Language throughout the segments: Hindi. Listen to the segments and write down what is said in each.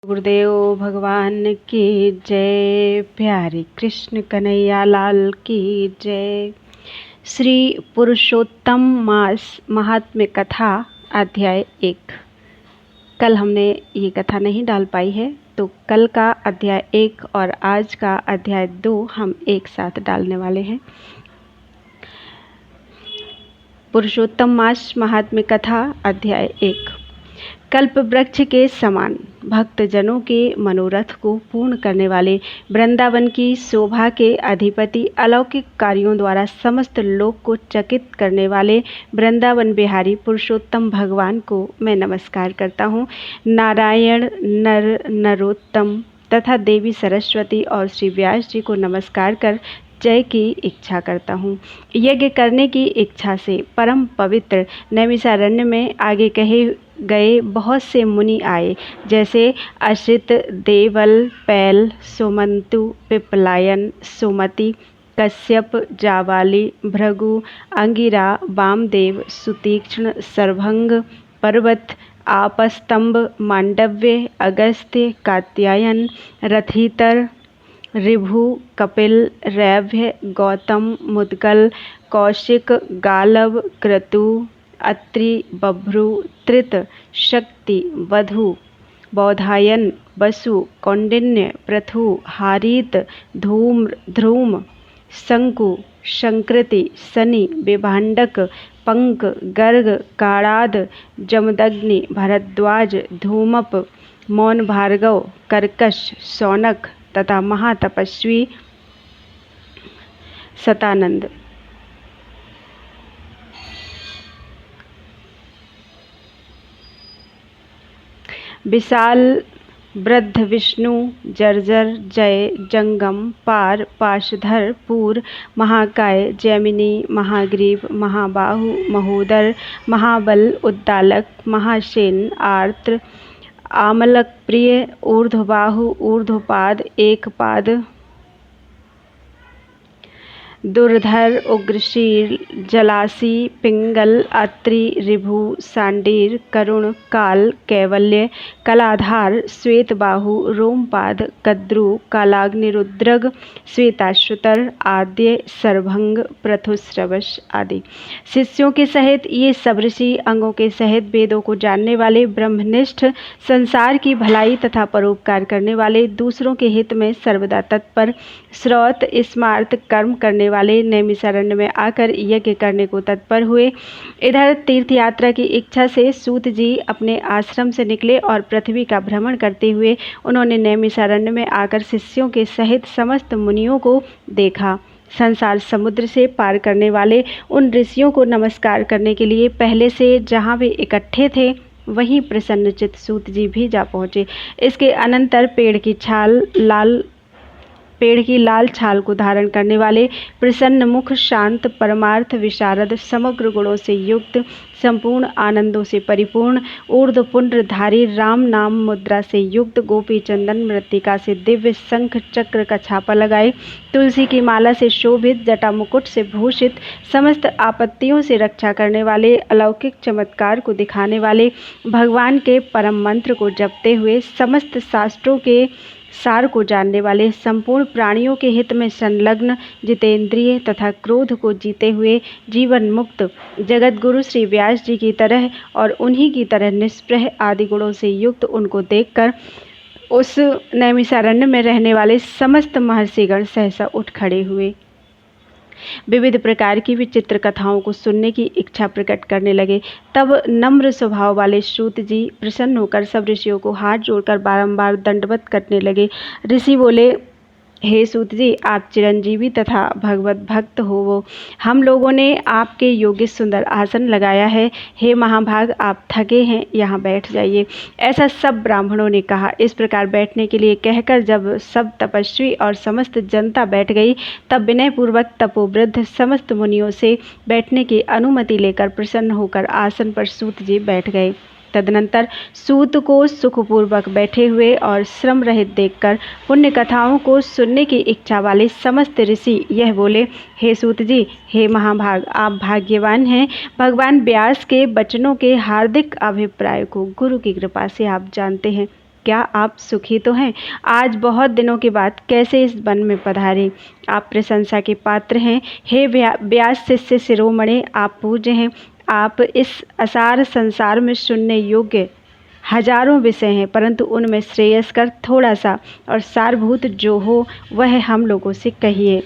गुरुदेव भगवान की जय। प्यारे कृष्ण कन्हैया लाल की जय। श्री पुरुषोत्तम मास महात्म्य कथा अध्याय 1। कल हमने ये कथा नहीं डाल पाई है, तो कल का अध्याय 1 और आज का अध्याय 2 हम एक साथ डालने वाले हैं। पुरुषोत्तम मास महात्म्य कथा अध्याय 1। कल्प वृक्ष के समान भक्तजनों के मनोरथ को पूर्ण करने वाले, वृंदावन की शोभा के अधिपति, अलौकिक कार्यों द्वारा समस्त लोक को चकित करने वाले वृंदावन बिहारी पुरुषोत्तम भगवान को मैं नमस्कार करता हूँ। नारायण नरोत्तम तथा देवी सरस्वती और श्री व्यास जी को नमस्कार कर जय की इच्छा करता हूँ। यज्ञ करने की इच्छा से परम पवित्र नैमिषारण्य में आगे कहे गए बहुत से मुनि आए, जैसे अश्रित, देवल, पैल, सुमंतु, पिपलायन, सुमति, कश्यप, जावाली, भृगु, अंगिरा, वामदेव, सुतीक्ष्ण, सर्वभंग, पर्वत, आपस्तंभ, मांडव्य, अगस्त्य, कात्यायन, रथितर, ऋभु, कपिल, रैभ्य, गौतम, मुद्गल, कौशिक, गालव, क्रतु, अत्रि, बभ्रु, त्रित, शक्ति, वधु, बौधायन, वसु, कौंडिन्य, पृथु, हारीत, धूम्र, ध्रूम, शंकु, संकृति, शनि, विभांडक, पंक, गर्ग, काणाद, जमदग्नि, भरद्वाज, धूमप, मौन भार्गव, कर्कश, शौनक तथा महातपस्वी सतानंद। विशाल, वृद्ध, विष्णु, जर्जर, जय, जंगम, पार, पाशधर, पूर, महाकाय, जैमिनी, महाग्रीव, महाबाहु, महोदर, महाबल, उद्दालक, महासेन, आर्त्र, आमलक प्रिय, ऊर्ध्वबाहु, ऊर्ध्वपाद, एकपाद, दुर्धर, उग्रशील, जलासी, पिंगल, अत्रि, ऋभु, सांडीर, करुण, काल, कैवल्य, कलाधार, श्वेतबाहु, रोमपाद, कद्रु, कालाग्निरुद्रग, श्वेताश्वतर, आद्य, सर्वभंग, पृथुश्रवस आदि। शिष्यों के सहित ये सब ऋषि, अंगों के सहित वेदों को जानने वाले, ब्रह्मनिष्ठ, संसार की भलाई तथा परोपकार करने वाले, दूसरों के हित में सर्वदा तत्पर, श्रौत स्मार्त कर्म करने वाले, नैमिषारण्य में आकर यज्ञ करने को तत्पर हुए। इधर तीर्थ यात्रा की इच्छा से सूत जी अपने आश्रम से निकले और पृथ्वी का भ्रमण करते हुए उन्होंने नैमिषारण्य में आकर शिष्यों के सहित समस्त मुनियों को देखा। संसार समुद्र से पार करने वाले उन ऋषियों को नमस्कार करने के लिए पहले से जहाँ वे इकट्ठे थे वहीं प्रसन्नचित्त सूत जी भी जा पहुँचे। इसके अनंतर पेड़ की लाल छाल को धारण करने वाले, प्रसन्न मुख, शांत, परमार्थ विशारद, समग्र गुणों से युक्त, संपूर्ण आनंदों से परिपूर्ण, ऊर्ध्वपुंड्रधारी, राम नाम मुद्रा से युक्त, गोपी चंदन मृत्तिका से दिव्य शंख चक्र का छापा लगाए, तुलसी की माला से शोभित, जटा मुकुट से भूषित, समस्त आपत्तियों से रक्षा करने वाले, अलौकिक चमत्कार को दिखाने वाले, भगवान के परम मंत्र को जपते हुए, समस्त शास्त्रों के सार को जानने वाले, संपूर्ण प्राणियों के हित में संलग्न, जितेंद्रिय तथा क्रोध को जीते हुए, जीवन मुक्त, जगत गुरु श्री व्यास जी की तरह और उन्हीं की तरह निष्प्रह आदि गुणों से युक्त उनको देखकर उस नैमिषारण्य में रहने वाले समस्त महर्षिगण सहसा उठ खड़े हुए। विविध प्रकार की विचित्र कथाओं को सुनने की इच्छा प्रकट करने लगे। तब नम्र स्वभाव वाले सूत जी प्रसन्न होकर सब ऋषियों को हाथ जोड़कर बारंबार दंडवत करने लगे। ऋषि बोले, हे सूत जी, आप चिरंजीवी तथा भगवत भक्त हो वो। हम लोगों ने आपके योग्य सुंदर आसन लगाया है। हे महाभाग, आप थके हैं, यहाँ बैठ जाइए। ऐसा सब ब्राह्मणों ने कहा। इस प्रकार बैठने के लिए कहकर जब सब तपस्वी और समस्त जनता बैठ गई, तब विनयपूर्वक तपोवृद्ध समस्त मुनियों से बैठने की अनुमति लेकर प्रसन्न होकर आसन पर सूत जी बैठ गए। तदनंतर सूत को सुखपूर्वक बैठे हुए और श्रम रहित देखकर पुण्य कथाओं को सुनने की इच्छा वाले समस्त ऋषि यह बोले, हे सूत जी, हे महाभाग, आप भाग्यवान हैं। भगवान व्यास के वचनों के हार्दिक अभिप्राय को गुरु की कृपा से आप जानते हैं। क्या आप सुखी तो हैं? आज बहुत दिनों के बाद कैसे इस वन में पधारे? आप प्रशंसा के पात्र हैं। हे व्यास शिष्य शिरोमणि, आप पूज्य हैं। आप इस असार संसार में सुनने योग्य हजारों विषय हैं, परंतु उनमें श्रेयस्कर थोड़ा सा और सारभूत जो हो वह हम लोगों से कहिए।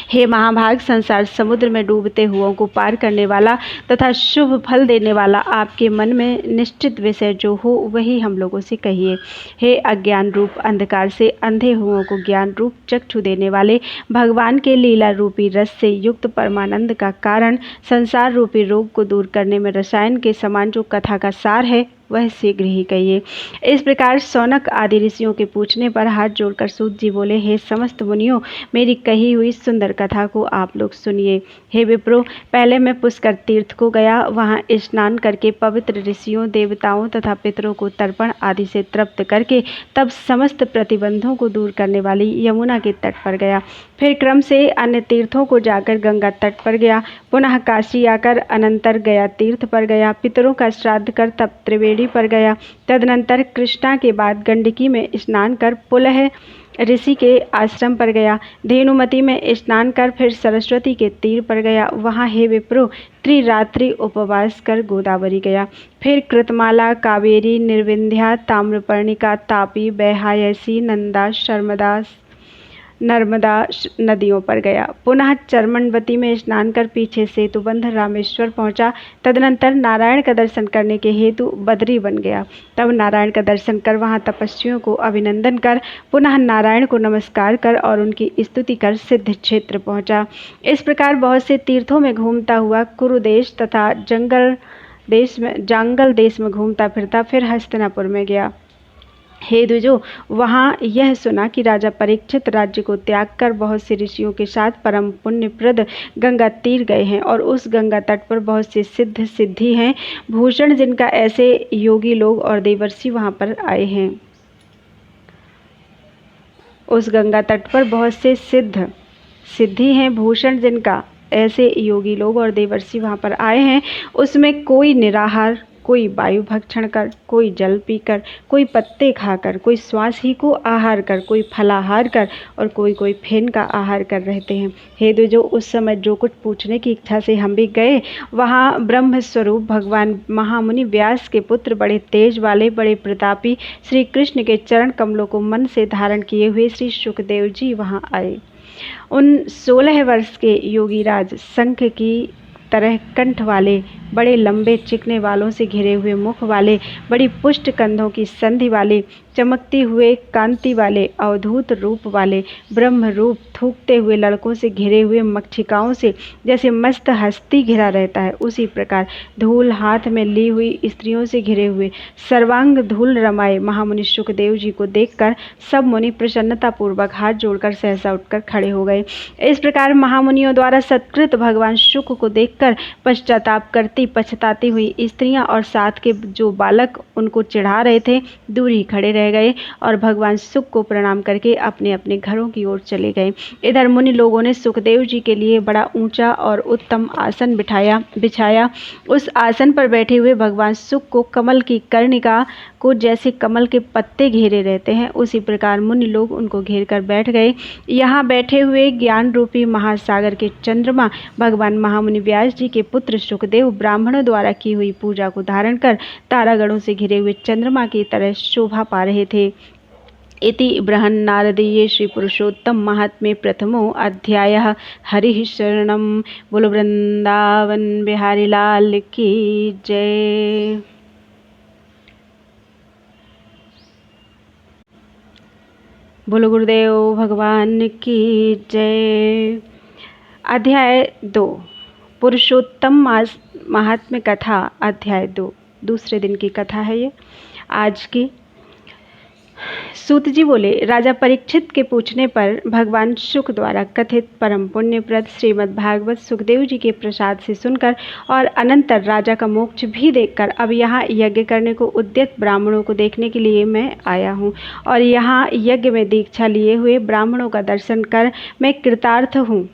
हे महाभाग, संसार समुद्र में डूबते हुओं को पार करने वाला तथा शुभ फल देने वाला, आपके मन में निश्चित विषय जो हो वही हम लोगों से कहिए। हे अज्ञान रूप अंधकार से अंधे हुओं को ज्ञान रूप चक्षु देने वाले, भगवान के लीला रूपी रस से युक्त परमानंद का कारण, संसार रूपी रोग को दूर करने में रसायन के समान जो कथा का सार है वह शीघ्र ही कहिए। इस प्रकार शौनक आदि ऋषियों के पूछने पर हाथ जोड़कर सूत जी बोले, हे समस्त मुनियों, मेरी कही हुई सुंदर कथा को आप लोग सुनिए। हे विप्रो, पहले मैं पुष्कर तीर्थ को गया। वहाँ स्नान करके पवित्र ऋषियों, देवताओं तथा पितरों को तर्पण आदि से तृप्त करके तब समस्त प्रतिबंधों को दूर करने वाली यमुना के तट पर गया। फिर क्रम से अन्य तीर्थों को जाकर गंगा तट पर गया। पुनः काशी आकर अनंतर गया तीर्थ पर गया। पितरों का श्राद्ध कर तब त्रिवेणी पर गया। तदनंतर कृष्णा के बाद गंडकी में स्नान कर पुलह ऋषि के आश्रम पर गया। धेनुमती में स्नान कर फिर सरस्वती के तीर पर गया। वहाँ हे विप्रो, त्रिरात्रि उपवास कर गोदावरी गया। फिर कृतमाला, कावेरी, निर्विंध्या, ताम्रपर्णिका, तापी, बैहायसी, नंदा, नर्मदा नदियों पर गया। पुनः चर्मणवती में स्नान कर पीछे सेतुबंध रामेश्वर पहुंचा। तदनंतर नारायण का दर्शन करने के हेतु बद्री बन गया। तब नारायण का दर्शन कर वहां तपस्वियों को अभिनंदन कर पुनः नारायण को नमस्कार कर और उनकी स्तुति कर सिद्ध क्षेत्र पहुंचा। इस प्रकार बहुत से तीर्थों में घूमता हुआ कुरुदेश तथा जांगल देश में घूमता फिरता फिर हस्तिनापुर में गया। हे द्विजो, वहाँ यह सुना कि राजा परीक्षित राज्य को त्याग कर बहुत से ऋषियों के साथ परम पुण्यप्रद गंगा तीर गए हैं और उस गंगा तट पर बहुत से सिद्ध सिद्धि हैं, भूषण जिनका ऐसे योगी लोग और देवर्षि वहाँ पर आए हैं। उस गंगा तट पर बहुत से सिद्ध सिद्धि हैं, भूषण जिनका ऐसे योगी लोग और देवर्षि वहाँ पर आए हैं। उसमें कोई निराहार, कोई वायु भक्षण कर, कोई जल पीकर, कोई पत्ते खाकर, कोई श्वास ही को आहार कर, कोई फलाहार कर और कोई फेन का आहार कर रहते हैं। हे द्विजो, उस समय जो कुछ पूछने की इच्छा से हम भी गए, वहाँ ब्रह्म स्वरूप भगवान महामुनि व्यास के पुत्र, बड़े तेज वाले, बड़े प्रतापी श्री कृष्ण के चरण कमलों को मन से धारण किए हुए श्री सुखदेव जी वहाँ आए। उन 16 वर्ष के योगीराज शंख की तरह कंठ वाले, बड़े लंबे चिकने वालों से घिरे हुए मुख वाले, बड़ी पुष्ट कंधों की संधि वाले, चमकती हुए कांति वाले, अवधूत रूप वाले, ब्रह्म रूप थूकते हुए लड़कों से घिरे हुए, मक्षिकाओं से जैसे मस्त हस्ती घिरा रहता है उसी प्रकार धूल हाथ में ली हुई स्त्रियों से घिरे हुए, सर्वांग धूल रमाए महामुनि सुखदेव जी को देखकर सब मुनि प्रसन्नता पूर्वक हाथ जोड़कर सहसा उठकर खड़े हो गए। इस प्रकार महामुनियों द्वारा सत्कृत भगवान शुक को देखकर पश्चाताप करती पछताती हुई स्त्रियां और साथ के जो बालक उनको चिढ़ा रहे थे दूर ही खड़े रह गए और भगवान सुख को प्रणाम करके अपने अपने घरों की ओर चले गए। इधर मुनि लोगों ने सुखदेव जी के लिए बड़ा ऊंचा और उत्तम आसन बिछाया। उस आसन पर बैठे हुए भगवान सुख को कमल की कर्णिका को जैसे कमल के पत्ते घेरे रहते हैं उसी प्रकार मुनि लोग उनको घेर कर बैठ गए। यहाँ बैठे हुए ज्ञान रूपी महासागर के चंद्रमा भगवान महामुनि व्यास जी के पुत्र सुखदेव ब्राह्मणों द्वारा की हुई पूजा को धारण कर तारागणों से घिरे हुए चंद्रमा की तरह शोभा पा रहे थे। इति बृहन्नारदीये श्री पुरुषोत्तम महात्म्ये प्रथमो अध्यायः। हरिः शरणं। बोलो वृंदावन बिहारी लाल की जय। बोलो गुरुदेव भगवान की जय। अध्याय 2 पुरुषोत्तम महात्म्य कथा। अध्याय 2 दूसरे दिन की कथा है ये आज की। सूत जी बोले, राजा परीक्षित के पूछने पर भगवान शुक द्वारा कथित परम पुण्यप्रद श्रीमद् भागवत सुखदेव जी के प्रसाद से सुनकर और अनंतर राजा का मोक्ष भी देखकर अब यहाँ यज्ञ करने को उद्यत ब्राह्मणों को देखने के लिए मैं आया हूँ और यहाँ यज्ञ में दीक्षा लिए हुए ब्राह्मणों का दर्शन कर मैं कृतार्थ हूँ।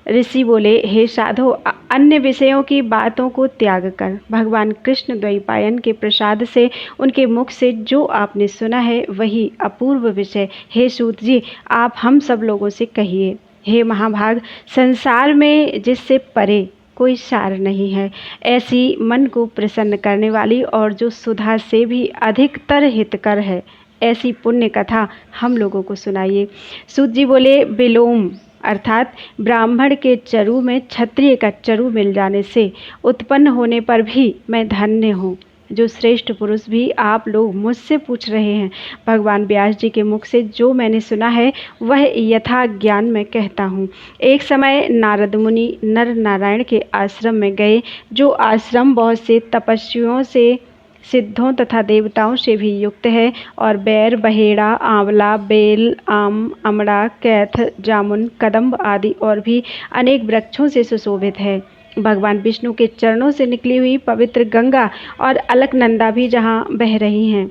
ऋषि बोले, हे साधो, अन्य विषयों की बातों को त्याग कर भगवान कृष्ण द्वैपायन के प्रसाद से उनके मुख से जो आपने सुना है वही अपूर्व विषय हे सूत जी आप हम सब लोगों से कहिए। हे महाभाग, संसार में जिससे परे कोई सार नहीं है, ऐसी मन को प्रसन्न करने वाली और जो सुधा से भी अधिकतर हितकर है, ऐसी पुण्य कथा हम लोगों को सुनाइए। सूत जी बोले, विलोम अर्थात ब्राह्मण के चरु में क्षत्रिय का चरु मिल जाने से उत्पन्न होने पर भी मैं धन्य हूँ। जो श्रेष्ठ पुरुष भी आप लोग मुझसे पूछ रहे हैं, भगवान व्यास जी के मुख से जो मैंने सुना है वह यथा ज्ञान मैं कहता हूँ। एक समय नारद मुनि नर नारायण के आश्रम में गए, जो आश्रम बहुत से तपस्वियों से, सिद्धों तथा देवताओं से भी युक्त है और बैर, बहेड़ा, आंवला, बेल, आम, अमड़ा, कैथ, जामुन, कदम्ब आदि और भी अनेक वृक्षों से सुशोभित है। भगवान विष्णु के चरणों से निकली हुई पवित्र गंगा और अलकनंदा भी जहाँ बह रही हैं।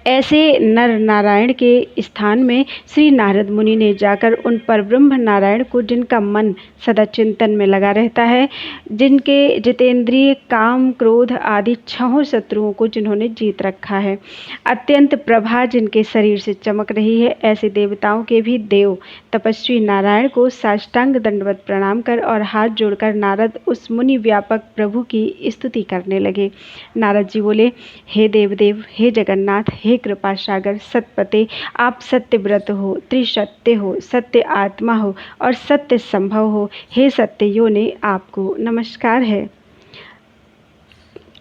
ऐसे नर नारायण के स्थान में श्री नारद मुनि ने जाकर उन परब्रह्म नारायण को, जिनका मन सदा चिंतन में लगा रहता है, जिनके जितेंद्रिय काम, क्रोध आदि छहों शत्रुओं को जिन्होंने जीत रखा है, अत्यंत प्रभा जिनके शरीर से चमक रही है, ऐसे देवताओं के भी देव तपस्वी नारायण को साष्टांग दंडवत प्रणाम कर और हाथ जोड़कर नारद उस मुनि व्यापक प्रभु की स्तुति करने लगे। नारद जी बोले, हे देवदेव, हे जगन्नाथ, हे कृपा सागर, सतपते, आप सत्य व्रत हो, त्रिसत्य हो, सत्य आत्मा हो और सत्य संभव हो। हे सत्य योने, आपको नमस्कार है।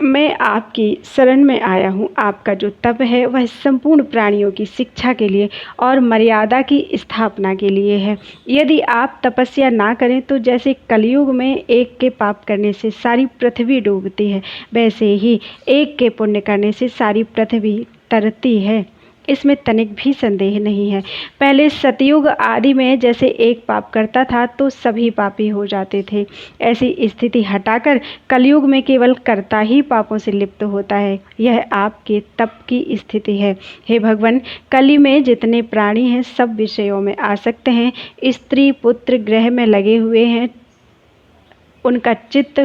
मैं आपकी शरण में आया हूँ। आपका जो तप है वह संपूर्ण प्राणियों की शिक्षा के लिए और मर्यादा की स्थापना के लिए है। यदि आप तपस्या ना करें तो जैसे कलयुग में एक के पाप करने से सारी पृथ्वी डूबती है, वैसे ही एक के पुण्य करने से सारी पृथ्वी तरती है। इसमें तनिक भी संदेह नहीं है। पहले सतयुग आदि में जैसे एक पाप करता था तो सभी पापी हो जाते थे, ऐसी स्थिति हटाकर कलयुग में केवल कर्ता ही पापों से लिप्त होता है। यह आपके तप की स्थिति है। हे भगवान, कली में जितने प्राणी हैं सब विषयों में आसक्त हैं, स्त्री पुत्र ग्रह में लगे हुए हैं, उनका चित्त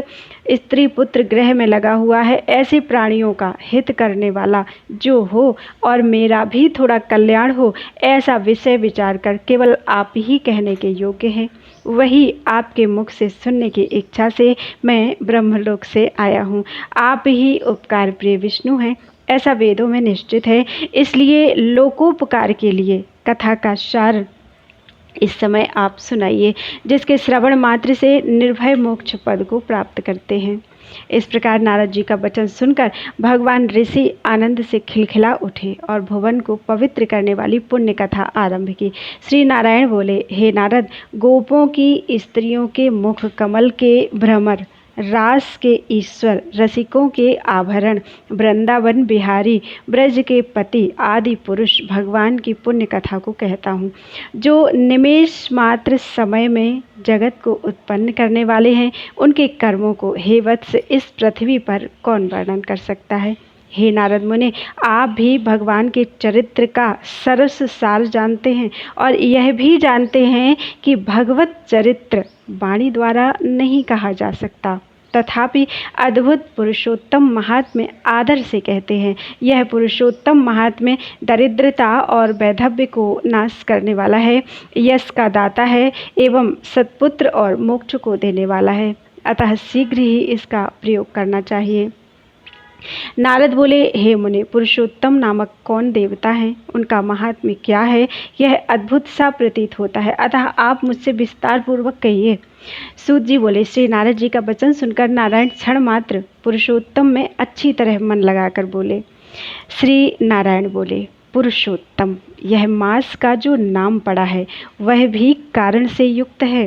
स्त्री पुत्र ग्रह में लगा हुआ है। ऐसे प्राणियों का हित करने वाला जो हो और मेरा भी थोड़ा कल्याण हो, ऐसा विषय विचार कर केवल आप ही कहने के योग्य हैं। वही आपके मुख से सुनने की इच्छा से मैं ब्रह्मलोक से आया हूँ। आप ही उपकार प्रिय विष्णु हैं, ऐसा वेदों में निश्चित है। इसलिए लोकोपकार के लिए कथा का सार इस समय आप सुनाइए, जिसके श्रवण मात्र से निर्भय मोक्ष पद को प्राप्त करते हैं। इस प्रकार नारद जी का वचन सुनकर भगवान ऋषि आनंद से खिलखिला उठे और भुवन को पवित्र करने वाली पुण्य कथा आरंभ की। श्री नारायण बोले, हे नारद, गोपों की, स्त्रियों के मुख कमल के भ्रमर, रास के ईश्वर, रसिकों के आभरण, वृंदावन बिहारी, ब्रज के पति आदि पुरुष भगवान की पुण्य कथा को कहता हूँ, जो निमेष मात्र समय में जगत को उत्पन्न करने वाले हैं। उनके कर्मों को हे वत्स इस पृथ्वी पर कौन वर्णन कर सकता है। हे नारद मुनि, आप भी भगवान के चरित्र का सरस सार जानते हैं और यह भी जानते हैं कि भगवत चरित्र वाणी द्वारा नहीं कहा जा सकता, तथापि अद्भुत पुरुषोत्तम महात्म्य आदर से कहते हैं। यह पुरुषोत्तम महात्म्य दरिद्रता और वैधव्य को नाश करने वाला है, यश का दाता है एवं सत्पुत्र और मोक्ष को देने वाला है, अतः शीघ्र ही इसका प्रयोग करना चाहिए। नारद बोले, हे मुनि, पुरुषोत्तम नामक कौन देवता है, उनका महात्म्य क्या है, यह अद्भुत सा प्रतीत होता है, अतः आप मुझसे विस्तार पूर्वक कहिए। सूत जी बोले, श्री नारद जी का वचन सुनकर नारायण क्षण मात्र पुरुषोत्तम में अच्छी तरह मन लगाकर बोले। श्री नारायण बोले, पुरुषोत्तम, यह मास का जो नाम पड़ा है वह भी कारण से युक्त है।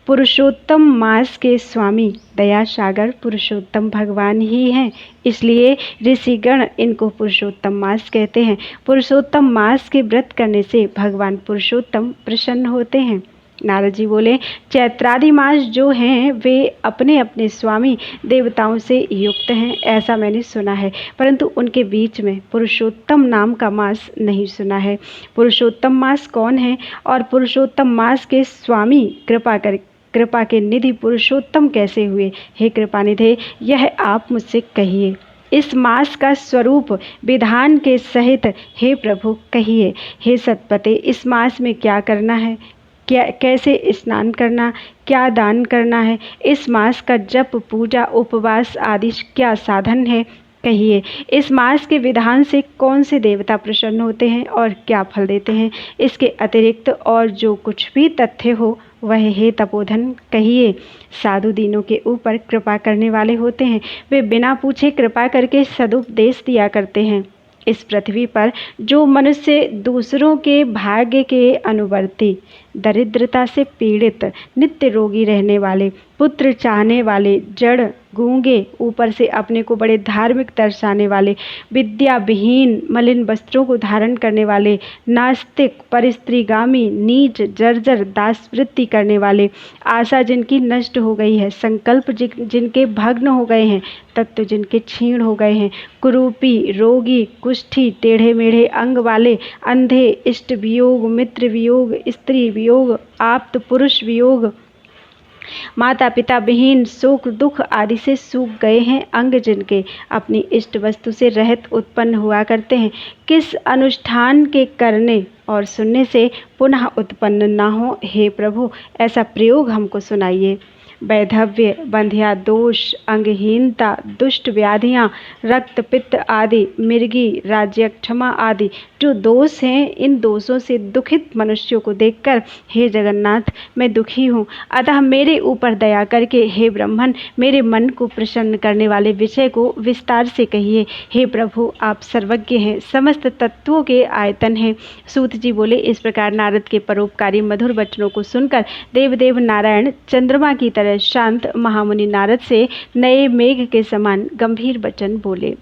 पुरुषोत्तम मास के स्वामी दया सागर पुरुषोत्तम भगवान ही हैं, इसलिए ऋषिगण इनको पुरुषोत्तम मास कहते हैं। पुरुषोत्तम मास के व्रत करने से भगवान पुरुषोत्तम प्रसन्न होते हैं। नारद जी बोले, चैत्रादि मास जो हैं वे अपने अपने स्वामी देवताओं से युक्त हैं, ऐसा मैंने सुना है, परंतु उनके बीच में पुरुषोत्तम नाम का मास नहीं सुना है। पुरुषोत्तम मास कौन है और पुरुषोत्तम मास के स्वामी कृपा कर कृपा के निधि पुरुषोत्तम कैसे हुए? हे कृपानिधे, यह आप मुझसे कहिए। इस मास का स्वरूप विधान के सहित हे प्रभु कहिए। हे सतपते, इस मास में क्या करना है, क्या कैसे स्नान करना, क्या दान करना है? इस मास का जप, पूजा, उपवास आदि क्या साधन है, कहिए। इस मास के विधान से कौन से देवता प्रसन्न होते हैं और क्या फल देते हैं? इसके अतिरिक्त और जो कुछ भी तथ्य हो वह हे तपोधन कहिए। साधु दीनों के ऊपर कृपा करने वाले होते हैं, वे बिना पूछे कृपा करके सदुपदेश दिया करते हैं। इस पृथ्वी पर जो मनुष्य दूसरों के भाग्य के अनुवर्ती, दरिद्रता से पीड़ित, नित्य रोगी रहने वाले, पुत्र चाहने वाले, जड़, गूंगे, ऊपर से अपने को बड़े धार्मिक दर्शाने वाले, विद्या विहीन, मलिन वस्त्रों को धारण करने वाले, नास्तिक, परिस्त्रीगामी, नीच, जर्जर, दासवृत्ति करने वाले, आशा जिनकी नष्ट हो गई है, संकल्प जिनके भग्न हो गए हैं, तत्व जिनके क्षीण हो गए हैं, कुरूपी, रोगी, कुष्ठी, टेढ़े मेढ़े अंग वाले, अंधे, इष्ट वियोग, मित्र वियोग, स्त्री वियोग, आप्त पुरुष वियोग, माता पिता विहीन, शोक दुख आदि से सूख गए हैं, अंग जिनके अपनी इष्ट वस्तु से रहित उत्पन्न हुआ करते हैं, किस अनुष्ठान के करने और सुनने से पुनः उत्पन्न ना हो, हे प्रभु ऐसा प्रयोग हमको सुनाइए। वैधव्य, बंध्या दोष, अंगहीनता, दुष्ट व्याधियाँ, रक्त पित्त आदि, मिर्गी, राज्यक्षमा आदि जो दोष हैं, इन दोषों से दुखित मनुष्यों को देखकर हे जगन्नाथ मैं दुखी हूँ, अतः मेरे ऊपर दया करके हे ब्रह्मन मेरे मन को प्रसन्न करने वाले विषय को विस्तार से कहिए। हे प्रभु आप सर्वज्ञ हैं, समस्त तत्वों के आयतन हैं। सूत जी बोले, इस प्रकार नारद के परोपकारी मधुर वचनों को सुनकर देवदेव नारायण चंद्रमा की तरह शांत महामुनि नारद से नए मेघ के समान गंभीर वचन बोले।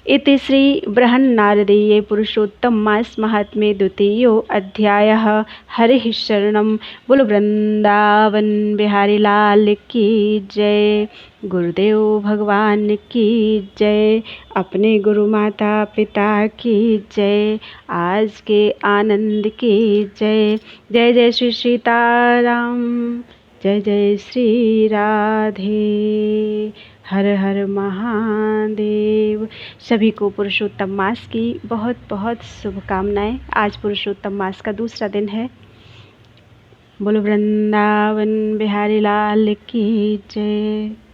इति श्री बृहन्नारदीये पुरुषोत्तम मास महात्म्ये द्वितीयो अध्यायः। हरिः शरणं। बोलो वृंदावन बिहारी लाल की जय। गुरुदेव भगवान की जय। अपने गुरु माता पिता की जय। आज के आनंद की जय। जय जय श्री सीताराम। जय जय श्री राधे। हर हर महादेव। सभी को पुरुषोत्तम मास की बहुत बहुत शुभकामनाएं। आज पुरुषोत्तम मास का दूसरा दिन है। बोलो वृंदावन बिहारी लाल की जय।